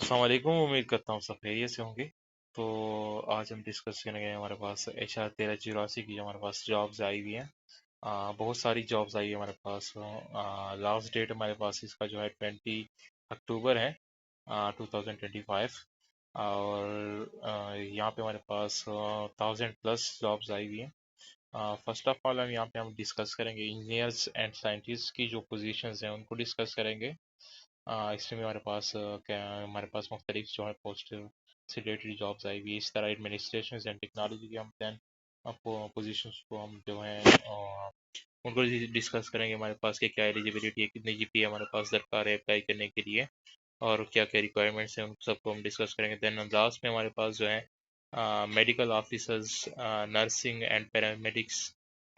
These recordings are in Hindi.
अस्सलाम वालेकुम। उम्मीद करता हूँ सब खैरियत से होंगे। तो आज हम डिस्कस करेंगे हमारे पास HR 1384 की जो हमारे पास जॉब्स आई हुई हैं। बहुत सारी जॉब्स आई है हमारे पास। लास्ट डेट हमारे पास इसका जो है 20 अक्टूबर है 2025। और यहाँ पे हमारे पास 1000+ जॉब्स आई हुई हैं। फर्स्ट ऑफ ऑल हम डिस्कस करेंगे इंजीनियर्स एंड साइंटिस्ट की जो पोजीशंस हैं उनको डिस्कस करेंगे। इसमें हमारे पास क्या हमारे पास मुख्तलिफ जो है पोस्ट से रिलेटेड जॉब्स आई हुई। इस तरह एडमिनिस्ट्रेशन एंड टेक्नोलॉजी की हम दैन पोजीशंस को हम जो है उनको डिस्कस करेंगे। हमारे पास क्या क्या एलिजिबिलिटी है, कितनी GPA हमारे पास दरकार है अप्लाई करने के लिए, और क्या क्या रिक्वायरमेंट्स हैं, उन सबको हम डिस्कस करेंगे। देन लास्ट में हमारे पास जो है medical officers, nursing and paramedics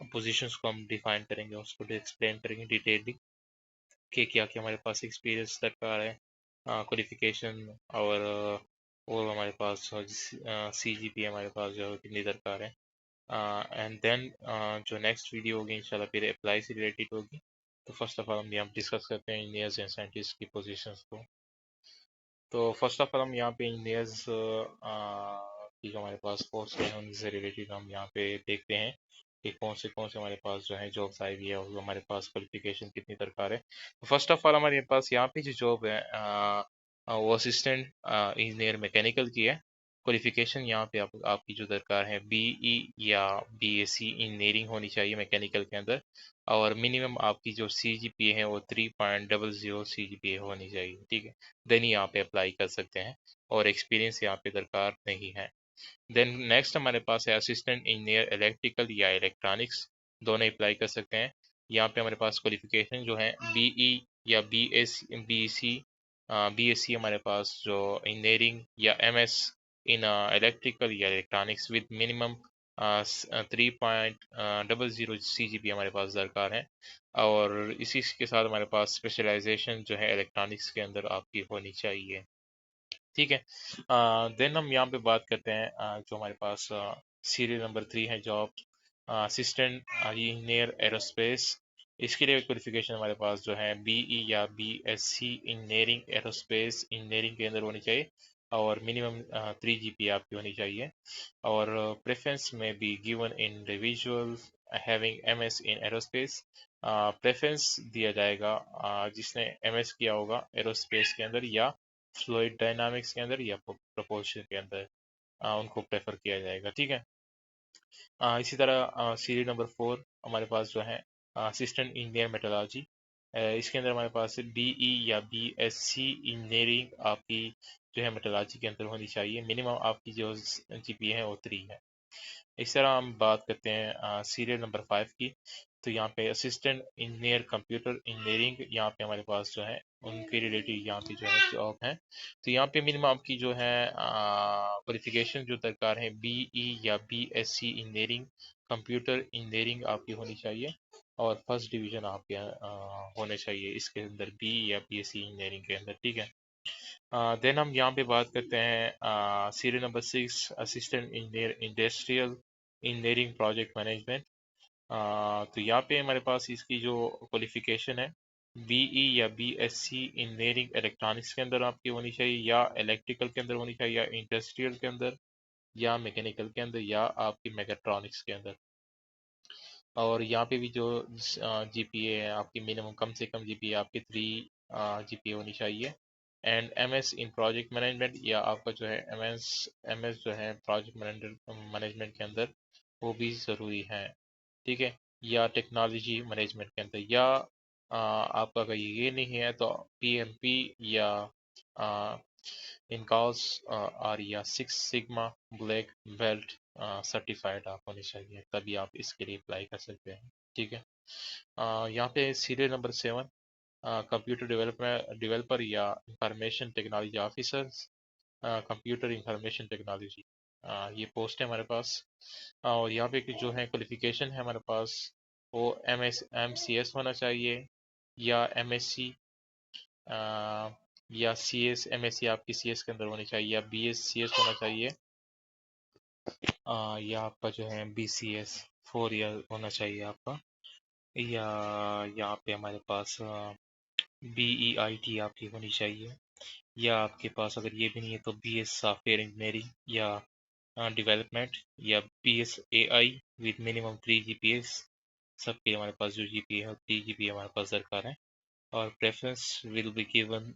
positions को हम डिफाइन करेंगे, उसको एक्सप्लेन करेंगे डिटेलली कि क्या क्या हमारे पास एक्सपीरियंस दरकार है, क्वालिफिकेशन, और हमारे पास CGP हमारे पास जो है कितनी दरकार है। एंड देन जो नेक्स्ट वीडियो होगी इंशाल्लाह फिर अप्लाई से रिलेटेड होगी। तो फर्स्ट ऑफ ऑल हम यहाँ डिस्कस करते हैं इंजीनियर्स एंड साइंटिस्ट की पोजीशंस को। तो फर्स्ट ऑफ ऑल हम यहाँ पे इंजीनियर्स की जो हमारे पास पोस्ट है उनसे रिलेटेड हम यहाँ पे देखते हैं कि कौन से हमारे पास जो है जॉब्स आई हुई है और हमारे पास क्वालिफिकेशन कितनी दरकार है। तो फर्स्ट ऑफ ऑल हमारे पास यहाँ पे जो जॉब है वो असिस्टेंट इंजीनियर मैकेनिकल की है। क्वालिफिकेशन यहाँ पे आपकी जो दरकार है BE या BSc इंजीनियरिंग होनी चाहिए मैकेनिकल के अंदर। और मिनिमम आपकी जो CGPA है वो 3.00 CGPA होनी चाहिए, ठीक है। देन ही यहाँ पे अप्लाई कर सकते हैं, और एक्सपीरियंस यहाँ पे दरकार नहीं है। देन नेक्स्ट हमारे पास है असिस्टेंट इंजीनियर इलेक्ट्रिकल या इलेक्ट्रॉनिक्स, दोनों अप्लाई कर सकते हैं। यहाँ पे हमारे पास क्वालिफिकेशन जो है BE या BSc हमारे पास जो इंजीनियरिंग या MS इन इलेक्ट्रिकल या इलेक्ट्रॉनिक्स विद मिनिमम 3.00 CGPA हमारे पास दरकार है। और इसी के साथ हमारे पास स्पेशलाइजेशन जो है इलेक्ट्रॉनिक्स के अंदर आपकी होनी चाहिए, ठीक है। देन हम यहाँ पे बात करते हैं जो हमारे पास सीरियल नंबर 3 है जॉब असिस्टेंट इंजीनियर एरोस्पेस। इसके लिए क्वालिफिकेशन हमारे पास जो है BE या BSc इंजीनियरिंग एरोस्पेस इंजीनियरिंग के अंदर होनी चाहिए, और मिनिमम 3 GPA आपकी होनी चाहिए। और प्रेफरेंस में be given individual having MS in aerospace. Preference दिया जाएगा जिसने MS किया होगा एरोस्पेस के अंदर या फ्लूइड डायनामिक्स के अंदर या प्रोपोर्शन के अंदर, उनको प्रेफर किया जाएगा, ठीक है। इसी तरह सीरीज नंबर 4 हमारे पास जो है असिस्टेंट इंजीनियर मेट्रोलॉजी। इसके अंदर हमारे पास BE या BSc इंजीनियरिंग आपकी जो है मेट्रोलॉजी के अंदर होनी चाहिए। मिनिमम आपकी जो GPA है वो 3 है। इस तरह हम बात करते हैं सीरियल नंबर 5 की। तो यहाँ पे असिस्टेंट इंजीनियर कंप्यूटर इंजीनियरिंग यहाँ पे हमारे पास जो है उनके रिलेटेड यहाँ पे जो है जॉब है। तो यहाँ पे मिनिमम आपकी जो है क्वालिफिकेशन जो दरकार है BE या BSc इंजीनियरिंग कंप्यूटर इंजीनियरिंग आपकी होनी चाहिए, और फर्स्ट डिवीजन आपके होने चाहिए इसके अंदर BE या BSc इंजीनियरिंग के अंदर, ठीक है। देन हम यहाँ पे बात करते हैं serial number 6 assistant engineer industrial engineering project management. तो यहाँ पे हमारे पास इसकी जो क्वालिफिकेशन है BE या BSc इंजीनियरिंग इलेक्ट्रॉनिक्स के अंदर आपकी होनी चाहिए, या इलेक्ट्रिकल के अंदर होनी चाहिए, या इंडस्ट्रियल के अंदर, या मैकेनिकल के अंदर, या आपकी मैकेट्रॉनिक्स के अंदर। और यहाँ पे भी जो GPA है आपकी मिनिमम कम से कम GPA आपकी 3 GPA होनी चाहिए। And MS in project management, या आपका जो है MS जो है प्रोजेक्ट मैनेजमेंट के अंदर वो भी ज़रूरी है, ठीक है। या टेक्नोलॉजी मैनेजमेंट के अंदर, या आपका अगर ये नहीं है तो PMP या इनकाउस और या 6 सिग्मा ब्लैक बेल्ट सर्टिफाइड आप होने चाहिए, तभी आप इसके लिए अप्लाई कर सकते हैं, ठीक है। यहाँ पे सीरियल नंबर 7 कंप्यूटर डेवलपर या information technology officers, computer information technology, ये पोस्ट है हमारे पास। और यहाँ पे जो है क्वालिफिकेशन है हमारे पास वो MCS होना चाहिए, या MSc, या CS MSc आपकी CS के अंदर होनी चाहिए, या BScs होना चाहिए, या आपका जो है BCS 4 ईयर होना चाहिए आपका, या यहाँ पे हमारे पास BEIT आपकी होनी चाहिए, या आपके पास अगर ये भी नहीं है तो BS सॉफ्टवेयर इंजीनियरिंग या डेवलपमेंट या BS AI with minimum 3 GPA। सबके हमारे पास जो GPA है 3 GPA हमारे पास दरकार है। और preference will be given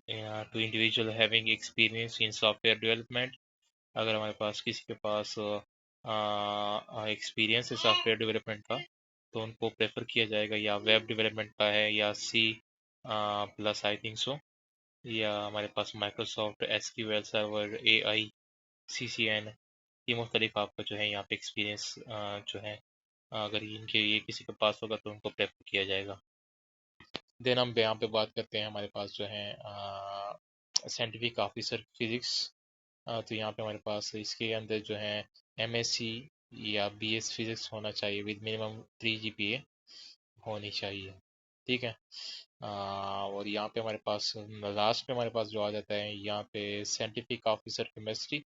to individual having experience in software development. अगर हमारे पास किसी के पास एक्सपीरियंस है सॉफ्टवेयर डेवलपमेंट का तो उनको प्रेफर किया जाएगा, या वेब डेवलपमेंट का है या C+, आई थिंक सो, या हमारे पास Microsoft SQL server AI CCN, ये मुख्तलिफ आपका जो है यहाँ पे एक्सपीरियंस जो है अगर इनके ये किसी के पास होगा तो उनको प्रेफर किया जाएगा। देन हम यहाँ पे बात करते हैं हमारे पास जो है साइंटिफिक ऑफिसर फिजिक्स। तो यहाँ पे हमारे पास इसके अंदर जो है MSc या BS फिजिक्स होना चाहिए विद मिनिमम 3 GPA होनी चाहिए। ठीक है। और यहाँ पे हमारे पास लास्ट में हमारे पास जो आ जाता है यहाँ पे साइंटिफिक ऑफिसर केमिस्ट्री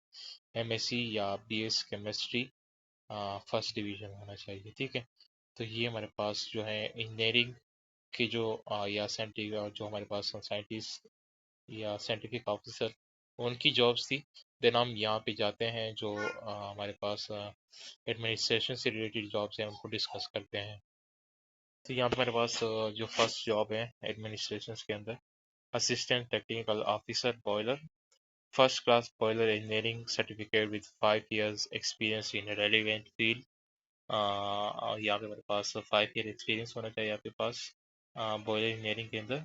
MSc या BS केमिस्ट्री फर्स्ट डिवीजन होना चाहिए। ठीक है। तो ये हमारे पास जो है इंजीनियरिंग की जो या साइंटिफिक जो हमारे पास साइंटिस्ट या साइंटिफिक ऑफिसर उनकी जॉब्स थी। देन हम यहाँ पे जाते हैं जो हमारे पास एडमिनिस्ट्रेशन से रिलेटेड जॉब्स हैं उनको डिस्कस करते हैं। तो यहाँ पे हमारे पास जो फर्स्ट जॉब है एडमिनिस्ट्रेशन के अंदर assistant technical officer boiler, first class boiler engineering certificate with 5 years experience in relevant field. यहाँ पे हमारे पास 5 year एक्सपीरियंस होना चाहिए आपके पास बॉयलर इंजीनियरिंग के अंदर।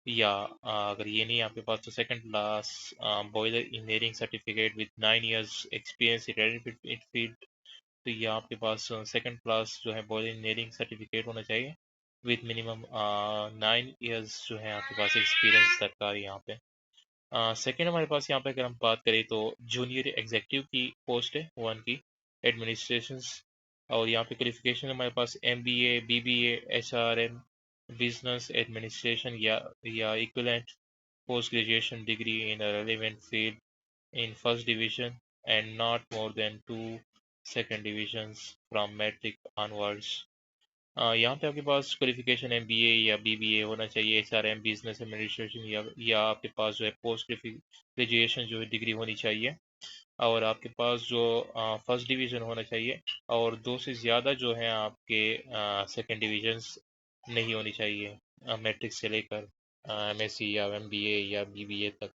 या अगर ये नहीं है आपके पास तो second class boiler engineering certificate with 9 years experience in relevant field. तो ये आपके पास सेकंड क्लास जो है बॉयलर इंजीनियरिंग सर्टिफिकेट होना चाहिए विद मिनिमम 9 years जो है आपके पास एक्सपीरियंस दरकार है यहाँ पे। सेकेंड हमारे पास यहाँ पे अगर हम बात करें तो जूनियर एग्जीक्यूटिव की पोस्ट है वन की एडमिनिस्ट्रेशन। और यहाँ पे क्वालिफिकेशन हमारे पास MBA BBA HRM business administration या equivalent post graduation degree in relevant field in first division and not more than two second divisions from metric onwards। यहाँ पे आपके पास क्वालिफिकेशन MBA या BBA होना चाहिए, HRM बिजनेस एडमिनिस्ट्रेशन या आपके पास जो है पोस्ट ग्रेजुएशन जो है डिग्री होनी चाहिए। और आपके पास जो फर्स्ट डिवीजन होना चाहिए और दो से ज़्यादा जो है आपके सेकंड डिविजन्स नहीं होनी चाहिए मैट्रिक से लेकर MSc या MBA या BBA तक।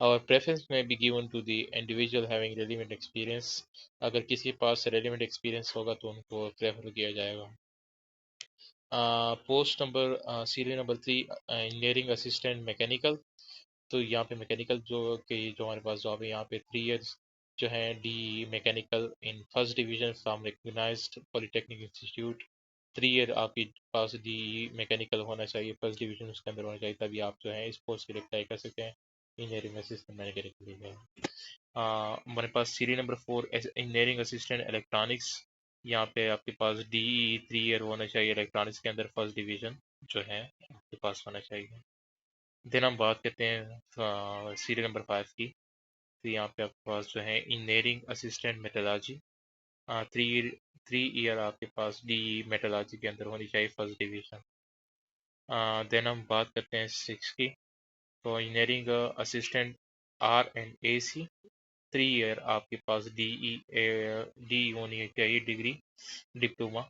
और प्रेफरेंस में be given to the individual having relevant experience. अगर किसी के पास रेलिवेंट एक्सपीरियंस होगा तो उनको प्रेफर किया जाएगा। Post number serial number 3 engineering assistant mechanical. तो यहाँ पे मैकेनिकल जो हमारे पास जॉब है यहाँ पे 3 years जो है D mechanical in first division from recognized polytechnic institute. 3 year आपके पास डी मैकेनिकल होना चाहिए फर्स्ट डिवीजन उसके अंदर होना चाहिए, तभी आप जो है इस पोस्ट के लिए अप्लाई कर सकते हैं इंजीनियरिंग असिस्टेंट मैकेनिकल के लिए। हमारे पास serial number 4 engineering assistant electronics. यहाँ पे आपके पास डी 3 year होना चाहिए इलेक्ट्रॉनिक्स के अंदर फर्स्ट डिवीजन जो है आपके पास होना चाहिए। देन हम बात करते हैं सीरियल नंबर 5 की। तो यहाँ पे आपके पास जो है इंजीनियरिंग असिस्टेंट मेटलर्जी 3 year आपके पास डी मेटलर्जी के अंदर होनी चाहिए फर्स्ट डिवीजन। देन हम बात करते हैं 6 की। तो इंजीनियरिंग असिस्टेंट R&AC 3 year आपके पास डी होनी चाहिए डिग्री डिप्लोमा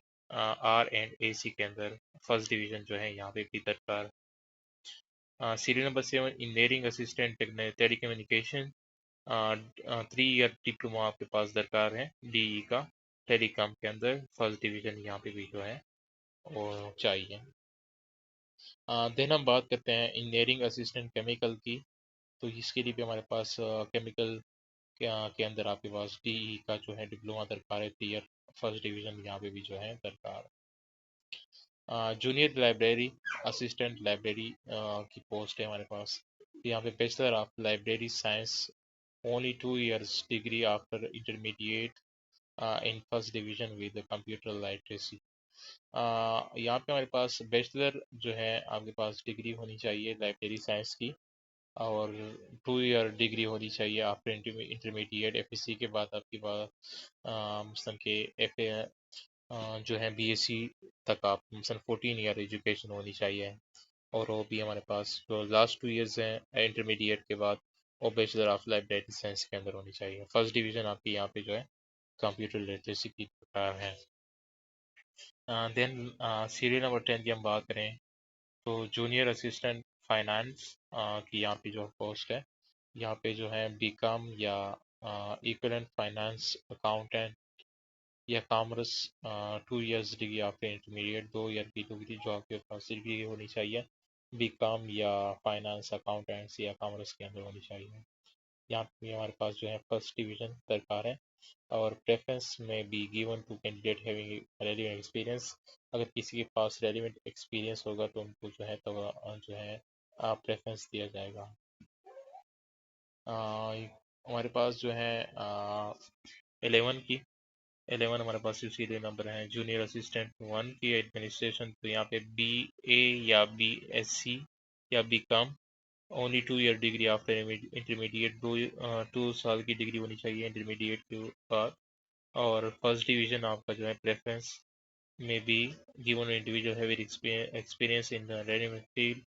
R&AC के अंदर फर्स्ट डिवीजन जो है यहाँ पे भी दरकार। Serial number 7 engineering assistant telecommunication 3 year diploma आपके पास दरकार है DE का टेलीकॉम के अंदर फर्स्ट डिवीजन यहाँ पे भी जो है वो चाहिए। देन हम बात करते हैं इंजीनियरिंग असिस्टेंट केमिकल की। तो इसके लिए भी हमारे पास केमिकल के अंदर आपके पास DE का जो है डिप्लोमा दरकार है 3 year फर्स्ट डिवीजन यहाँ पे भी जो है दरकार। जूनियर लाइब्रेरी असिस्टेंट लाइब्रेरी की पोस्ट है हमारे पास। तो यहाँ पे bachelor of library science only 2 years degree after intermediate in first division with computer literacy. यहाँ पे हमारे पास बैचलर जो है आपके पास डिग्री होनी चाहिए लाइब्रेरी साइंस की, और 2 year डिग्री होनी चाहिए आफ्टर इंटरमीडिएट FSC के बाद आपके पास मसलन के FA जो है BSc तक आप मसलन 14 year एजुकेशन होनी चाहिए। और वो भी हमारे पास जो लास्ट 2 इयर्स हैं इंटरमीडिएट के बाद, वो bachelor of life data science के अंदर होनी चाहिए। फर्स्ट डिवीज़न आपकी यहाँ पे जो है कंप्यूटर लिटरेसी की है। देन सीरियल नंबर 10 की हम बात करें तो जूनियर असिस्टेंट फाइनेंस की यहाँ पे जो पोस्ट है, यहाँ पे जो है बीकॉम या इक्विवेलेंट फाइनेंस अकाउंटेंट या कॉमर्स 2 इयर्स डिग्री आपके इंटरमीडिएट 2 ईयर की डिग्री जो आपके पास डिग्री होनी चाहिए बीकॉम या फाइनेंस अकाउंटेंट्स या कॉमर्स के अंदर होनी चाहिए। यहाँ पे हमारे पास जो है फर्स्ट डिवीजन दरकार है और प्रेफरेंस में be given to candidate having relevant experience. अगर किसी के पास रेलिवेंट एक्सपीरियंस होगा तो उनको जो है तो जो है प्रेफरेंस दिया जाएगा। हमारे पास जो है 11 की 11 हमारे पास इसीलिए नंबर है जूनियर असिस्टेंट 1 की एडमिनिस्ट्रेशन, तो यहाँ पे BA या BSc या BCom only 2 year degree after intermediate, 2 साल की डिग्री होनी चाहिए इंटरमीडिएट के बाद। और फर्स्ट डिवीजन आपका जो है प्रेफरेंस में be given individual have experience in the relevant field.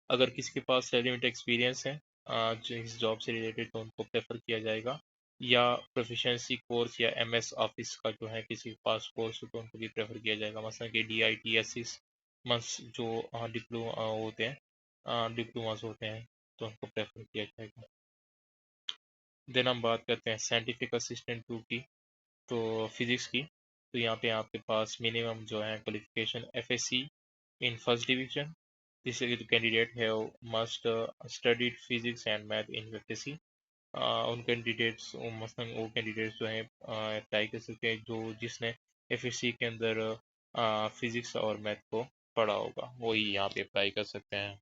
अगर किसी के पास रेलिवेंट एक्सपीरियंस है जो इस जॉब से रिलेटेड तो उनको प्रेफर किया जाएगा, या प्रोफिशिएंसी कोर्स या MS ऑफिस का जो है किसी के पास कोर्स हो तो उनको भी प्रेफर किया जाएगा, मसलन कि DITSS मंस जो डिप्लोमा होते हैं डिप्लोमास होते हैं तो उनको प्रेफर किया जाएगा। देन हम बात करते हैं साइंटिफिक असिस्टेंट 2 की, तो फिजिक्स की, तो यहाँ पे आपके पास मिनिमम जो है qualification FSc in first division, this candidate have must studied physics and math in FSc। उन कैंडिडेट्स मसलन वो कैंडिडेट्स जो हैं अप्लाई कर सकते हैं जो जिसने FSc के अंदर फिजिक्स और मैथ को पढ़ा होगा, वही यहाँ पे अप्लाई कर सकते हैं।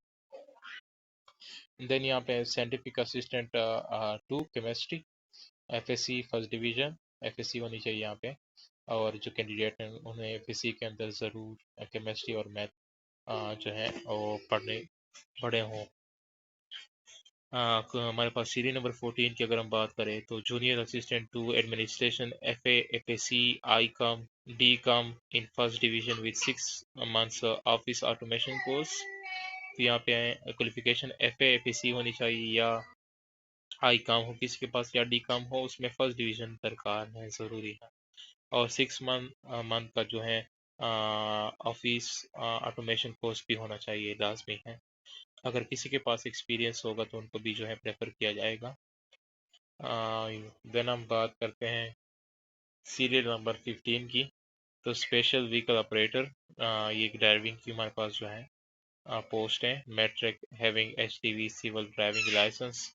देन यहाँ पे scientific assistant 2 chemistry FSc first division, FSc होनी चाहिए यहाँ पे, और जो कैंडिडेट हैं उन्हें FSc के अंदर ज़रूर केमिस्ट्री और मैथ जो है वो पढ़े हों। हमारे पास सीरियल नंबर 14 की अगर हम बात करें तो junior assistant to administration FA FSc ICOM DCOM in first division with 6 months office automation course, तो यहाँ पे क्वालिफिकेशन FA FSc होनी चाहिए या ICOM हो किसी के पास या DCOM हो, उसमें फर्स्ट डिवीजन दरकार है, ज़रूरी है। और 6 मंथ का जो है ऑफिस ऑटोमेशन कोर्स भी होना चाहिए, लाजमी है। अगर किसी के पास एक्सपीरियंस होगा तो उनको भी जो है प्रेफर किया जाएगा। देन हम बात करते हैं सीरियल नंबर 15 की, तो स्पेशल व्हीकल ऑपरेटर, ये ड्राइविंग की हमारे पास जो है पोस्ट है, matric having HTV civil driving licence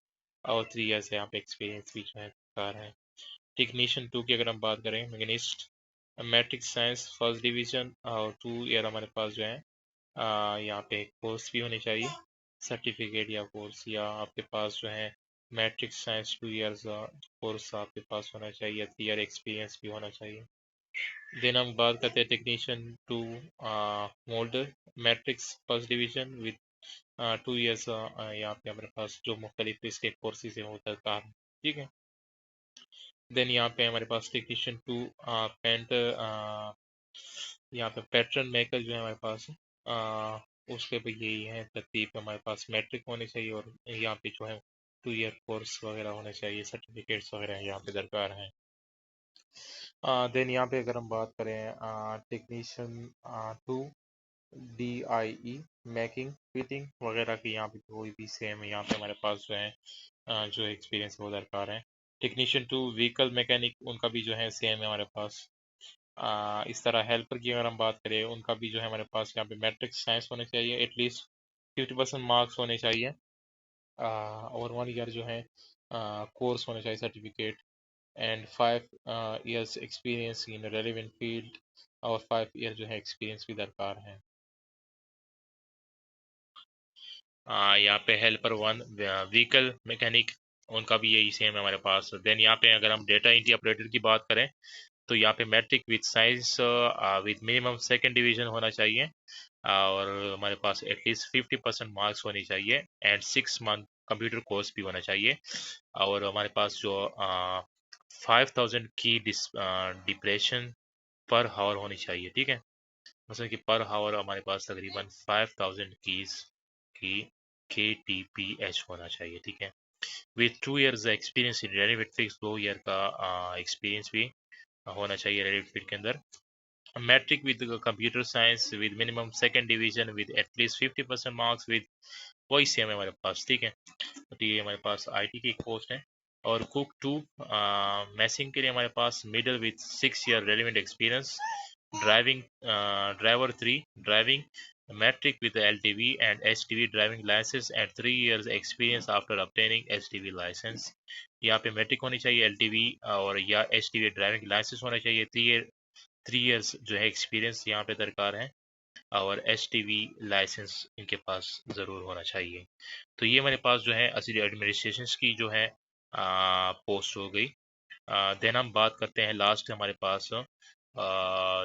और 3 इयर्स यहाँ पे एक्सपीरियंस भी जो है कार है। टेक्नीशियन 2 की अगर हम बात करें machinist matric science first division और 2 ईयर हमारे पास जो है यहाँ पे कोर्स भी होने चाहिए, सर्टिफिकेट या कोर्स, या आपके पास जो है मैट्रिक साइंस 2 इयर्स कोर्स आपके पास होना चाहिए, 3 ईयर एक्सपीरियंस भी होना चाहिए। देन हम बात करते हैं technician 2 moulder matrix first division with 2 years, यहाँ पे हमारे पास जो मुख्तलिफ इसके कोर्सेज हैं वो दरकार है, ठीक है। देन यहाँ पे हमारे पास टेक्नीशियन 2 पेंटर, यहाँ पे पैटर्न मेकर जो है हमारे पास उसके भी यही है तरतीब, हमारे पास मैट्रिक होने चाहिए और यहाँ पे जो है 2 ईयर कोर्स वगैरह होने चाहिए, सर्टिफिकेट्स वगैरह यहाँ पे दरकार हैं। देन यहाँ पे अगर हम बात करें टेक्नीशियन 2 DIE मेकिंग फिटिंग वगैरह की, यहाँ पे कोई भी सेम यहाँ पे हमारे पास जो है जो एक्सपीरियंस वो दरकार है। टेक्नीशियन 2 व्हीकल मैकेनिक, उनका भी जो है सेम है हमारे पास। इस तरह हेल्पर की अगर हम बात करें उनका भी जो है हमारे पास यहाँ पे मैट्रिक साइंस होने चाहिए, एटलीस्ट 50% मार्क्स होने चाहिए, और 1 ईयर जो है कोर्स होने चाहिए certificate, and 5 years experience in relevant field, और 5 ईयर जो है एक्सपीरियंस भी दरकार है। यहाँ पे हेल्पर 1 व्हीकल मैकेनिक, उनका भी यही सेम है हमारे पास। देन यहाँ पे अगर हम डेटा एंट्री ऑपरेटर की बात करें तो यहाँ पे matric with science with minimum second division होना चाहिए, और हमारे पास एटलीस्ट 50% मार्क्स होनी चाहिए, एंड 6 मंथ कंप्यूटर कोर्स भी होना चाहिए, और हमारे पास जो 5000 की डिप्रेशन पर हावर होनी चाहिए, ठीक है। मतलब कि पर हावर हमारे पास तकरीबन 5000 कीज की KTPH होना चाहिए, ठीक है। With 2 years experience in reddit fix, 2 year का एक्सपीरियंस भी होना चाहिए रेडिट फिट के अंदर। Matric with computer science with minimum second division with at least 50% marks with, वही सेम है हमारे पास, ठीक है। तो ये हमारे पास IT की एक पोस्ट है। और कुक 2 मैसिंग के लिए हमारे पास middle with 6 year relevant experience, driving driver 3 driving, matric with LTV and HTV driving licence and 3 years experience after obtaining HTV licence. यहाँ पे मैट्रिक होनी चाहिए, LTV और या HTV ड्राइविंग लाइसेंस होना चाहिए, 3 years जो है एक्सपीरियंस यहाँ पे दरकार है, और HTV लाइसेंस इनके पास ज़रूर होना चाहिए। तो ये हमारे पास जो है असली एडमिनिस्ट्रेशन की जो है पोस्ट हो गई। देन हम बात करते हैं लास्ट हमारे पास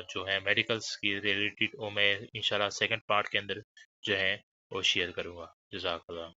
जो है मेडिकल्स की रिलेटेड, वो मैं इंशाल्लाह सेकंड पार्ट के अंदर जो है वो शेयर करूँगा। जज़ाकल्लाह।